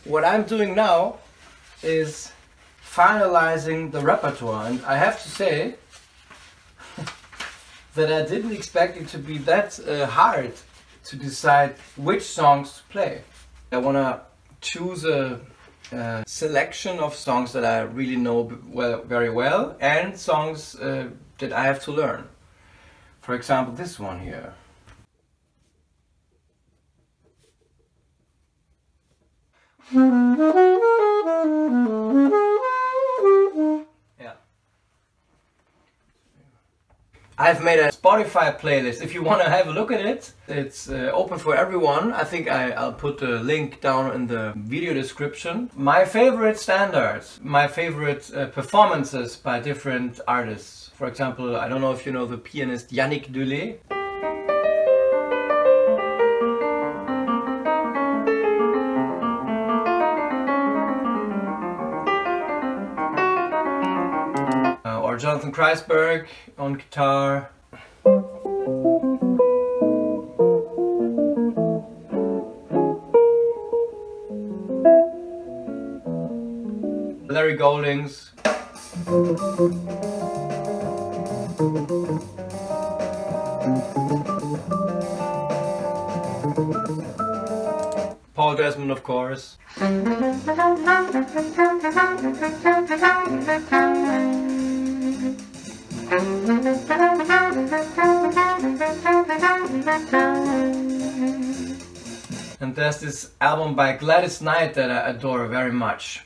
What I'm doing now is finalizing the repertoire, and I have to say that I didn't expect it to be that hard to decide which songs to play. I want to choose a selection of songs that I really know very well, and songs that I have to learn. For example, this one here. Yeah. I've made a Spotify playlist. If you want to have a look at it, it's open for everyone. I think I'll put the link down in the video description. My favorite standards, my favorite performances by different artists. For example, I don't know if you know the pianist Yannick Delay. Or Jonathan Kreisberg on guitar. Larry Goldings. Paul Desmond, of course. And there's this album by Gladys Knight that I adore very much.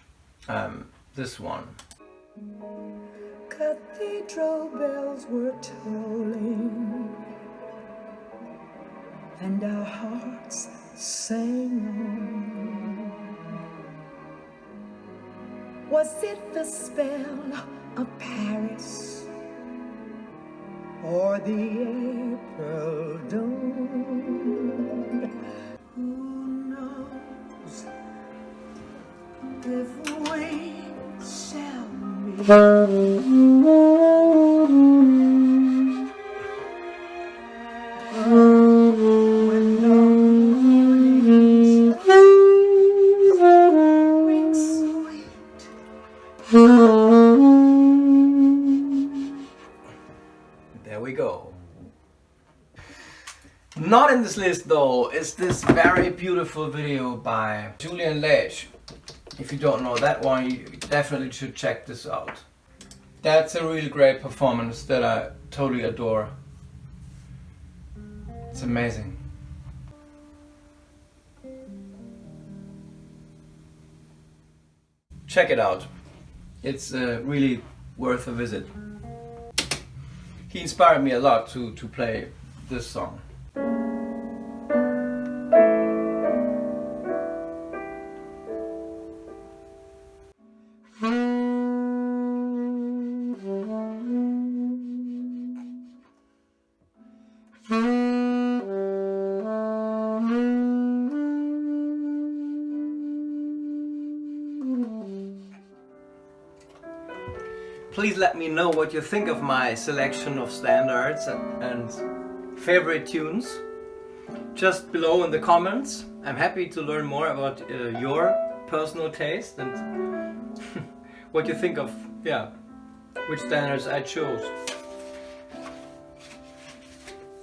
This one. Cathedral bells were tolling, and our hearts sang on. Was it the spell of Paris, or the April dawn? Who knows if we shall meet? When the morning's ring sweet. There we go. Not in this list though is this very beautiful video by Julian Lage. If you don't know that one, you definitely should check this out. That's a really great performance that I totally adore. It's amazing. Check it out. It's really worth a visit. He inspired me a lot to play this song. Please let me know what you think of my selection of standards and favorite tunes just below in the comments. I'm happy to learn more about your personal taste and what you think of, which standards I chose.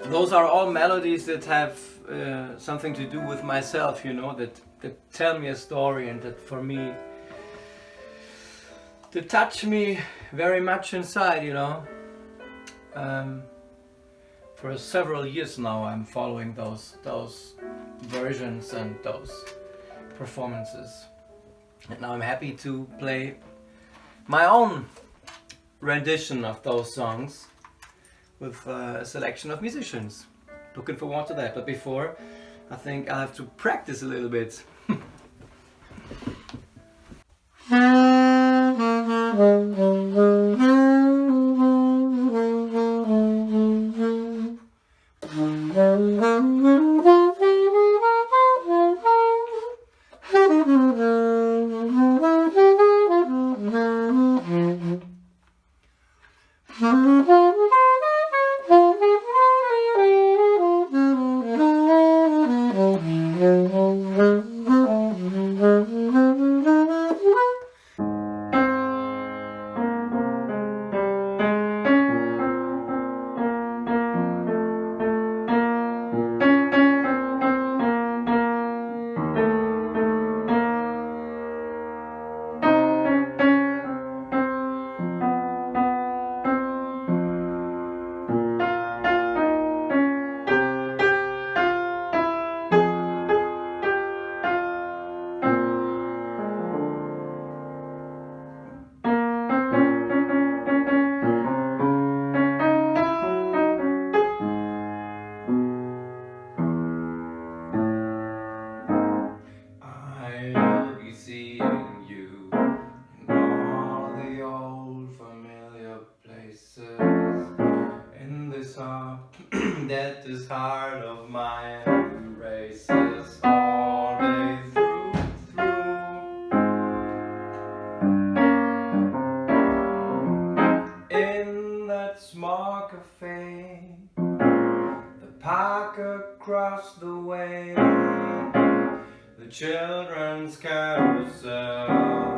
Those are all melodies that have something to do with myself, you know, that tell me a story and that for me, that touch me very much inside, you know. For several years now I'm following those versions and those performances. And now I'm happy to play my own rendition of those songs with a selection of musicians. Looking forward to that, but before, I think I'll have to practice a little bit. children's carousel,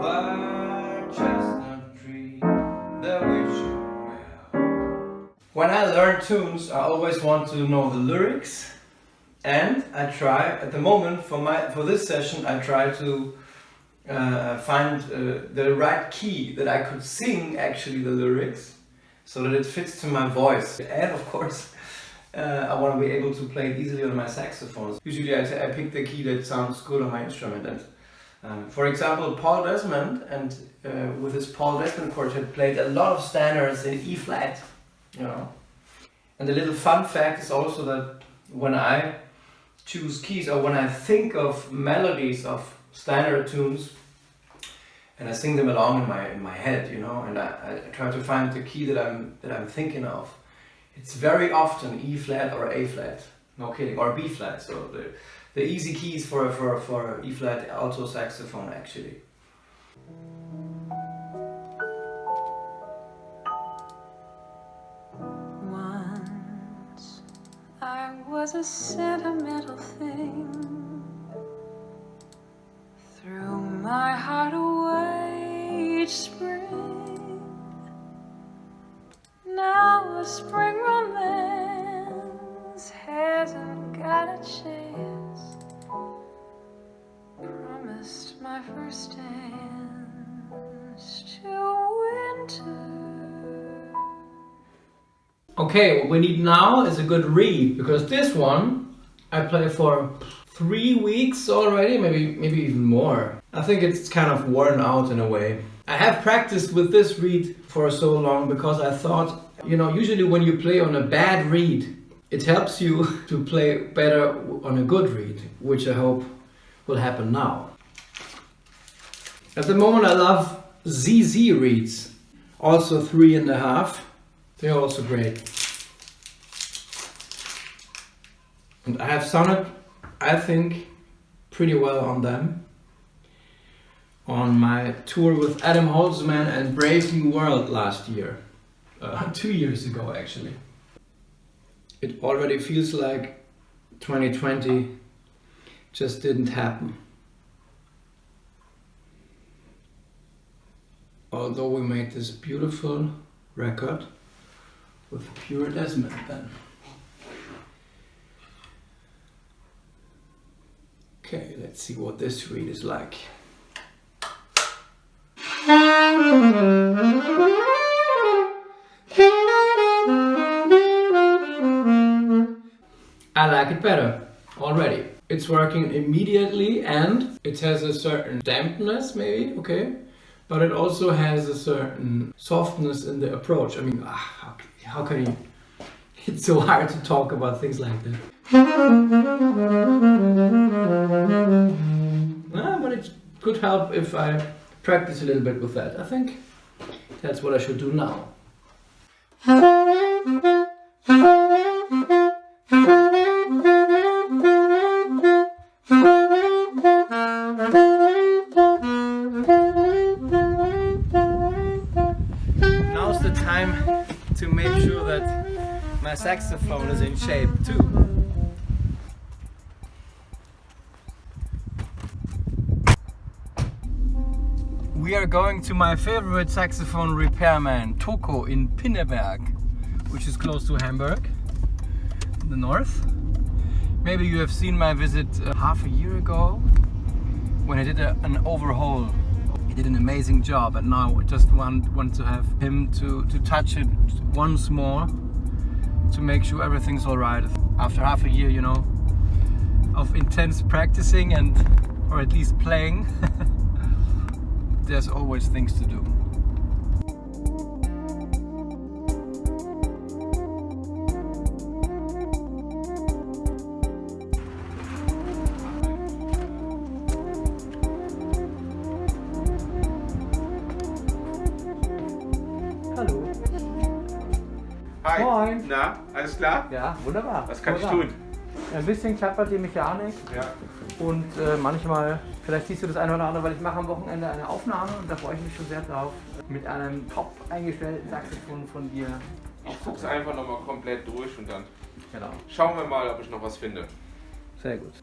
the chestnut tree, the wishing well. When I learn tunes, I always want to know the lyrics, and I try at the moment for this session I try to find the right key that I could sing actually the lyrics, so that it fits to my voice. And of course, I want to be able to play it easily on my saxophone. Usually I pick the key that sounds good on my instrument. And for example, Paul Desmond and with his Paul Desmond Quartet played a lot of standards in E flat, you know. And the little fun fact is also that when I choose keys, or when I think of melodies of standard tunes, and I sing them along in my head, you know, and I try to find the key that I'm thinking of. It's very often E flat or A flat, no kidding, or B flat. So the easy keys for E flat alto saxophone actually. Once I was a sentimental thing, threw my heart away each spring. Now a spring romance hasn't got a chance. Promised my first dance to winter. Okay, what we need now is a good reed, because this one I play for 3 weeks already, maybe even more. I think it's kind of worn out in a way. I have practiced with this reed for so long because I thought, you know, usually when you play on a bad reed, it helps you to play better on a good reed, which I hope will happen now. At the moment I love ZZ reeds, also 3.5. They're also great. And I have sounded, I think, pretty well on them on my tour with Adam Holzman and Brave New World last year. 2 years ago actually. It already feels like 2020 just didn't happen. Although we made this beautiful record with pure Desmond then. Okay, let's see what this reed is like. I like it better already. It's working immediately and it has a certain dampness maybe, okay? But it also has a certain softness in the approach. I mean, how can you... It's so hard to talk about things like that. But it could help if I practice a little bit with that. I think that's what I should do now. Now's the time to make sure that my saxophone is in shape too. We are going to my favorite saxophone repairman, Toko, in Pinneberg, which is close to Hamburg, in the north. Maybe you have seen my visit half a year ago, when I did an overhaul. He did an amazing job, and now I just want to have him to touch it once more, to make sure everything's alright. After half a year, you know, of intense practicing or at least playing, there's always things to do. Hallo. Hi. Moin. Na, alles klar? Ja, wunderbar. Was kann ich tun? Ein bisschen klappert die Mechanik Ja. und manchmal, vielleicht siehst du das eine oder andere, weil ich mache am Wochenende eine Aufnahme und da freue ich mich schon sehr drauf, mit einem top eingestellten Saxophon von dir. Ich guck's einfach nochmal komplett durch und dann Genau. schauen wir mal, ob ich noch was finde. Sehr gut.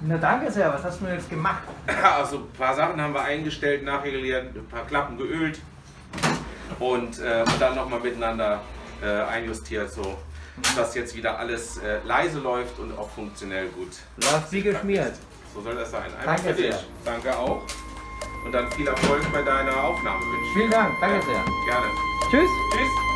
Na danke sehr, was hast du jetzt gemacht? Also ein paar Sachen haben wir eingestellt, nachreguliert, ein paar Klappen geölt und dann nochmal miteinander einjustiert, so dass jetzt wieder alles leise läuft und auch funktionell gut. Läuft wie geschmiert. So soll das sein. Einmal Danke für dich. sehr. Danke auch. Und dann viel Erfolg bei deiner Aufnahme wünsche ich. Vielen Dank, danke sehr. Gerne. Tschüss. Tschüss.